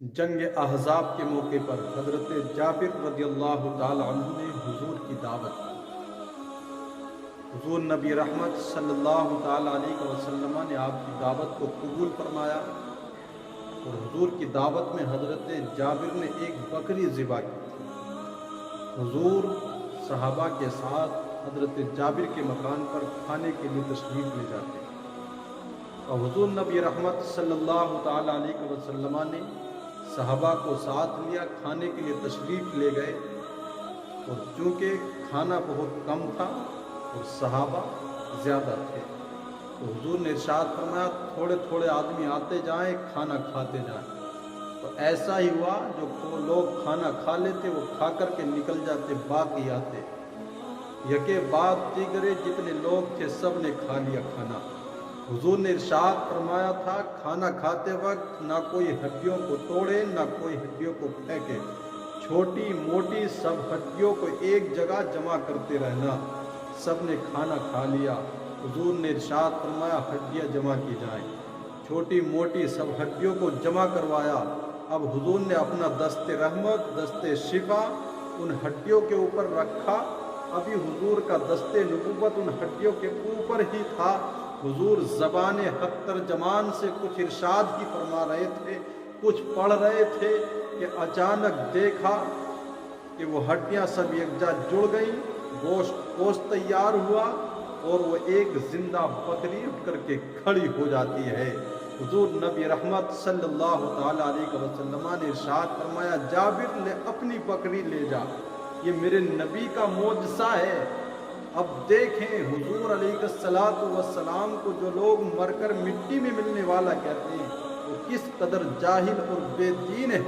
जंग अहज़ाब के मौके पर हज़रत जाबिर रज़ियल्लाहु ताला अन्हु ने हुज़ूर की दावत हुज़ूर नबी रहमत सल्लल्लाहु ताला अलैहि वसल्लम ने आपकी दावत को कबूल फरमाया और हुज़ूर की दावत में हज़रत जाबिर ने एक बकरी ज़िबा की थी। हुज़ूर सहाबा के साथ हज़रत जाबिर के मकान पर खाने के लिए तशरीफ़ ले जाते और हुज़ूर नबी रहमत सल्लल्लाहु ताला अलैहि वसल्लम ने सहाबा को साथ लिया, खाने के लिए तशरीफ़ ले गए और चूँकि खाना बहुत कम था और सहाबा ज़्यादा थे तो हुज़ूर ने इरशाद फरमाया थोड़े थोड़े आदमी आते जाएं, खाना खाते जाएं। तो ऐसा ही हुआ, जो लोग खाना खा लेते वो खा कर के निकल जाते, बाकी आते यके बाद तीगरे जितने लोग थे सब ने खा लिया खाना। हुज़ूर ने इरशाद फरमाया था खाना खाते वक्त ना कोई हड्डियों को तोड़े ना कोई हड्डियों को फेंके, छोटी मोटी सब हड्डियों को एक जगह जमा करते रहना। सब ने खाना खा लिया, हुज़ूर ने इरशाद फरमाया हड्डियाँ जमा की जाएं, छोटी मोटी सब हड्डियों को जमा करवाया। अब हुज़ूर ने अपना दस्ते रहमत दस्ते शिफा उन हड्डियों के ऊपर रखा। अभी हुज़ूर का दस्ते नबूवत उन हड्डियों के ऊपर ही था। हुज़ूर ज़बान हक़ तर्जमान से कुछ इरशाद ही फरमा रहे थे, कुछ पढ़ रहे थे कि अचानक देखा कि वो हड्डियाँ सब यकजा जुड़ गईं, गोश्त तैयार हुआ और वो एक ज़िंदा बकरी उठ करके खड़ी हो जाती है। हुज़ूर नबी रहमत सल्लल्लाहु ताला अलैहि वसल्लम ने इरशाद फरमाया जाबिर ले अपनी बकरी ले जा, ये मेरे नबी का मोजज़ा है। अब देखें हुज़ूर अलैहिस्सलातु वस्सलाम को जो लोग मरकर मिट्टी में मिलने वाला कहते हैं वो किस कदर जाहिल और बेदीन है।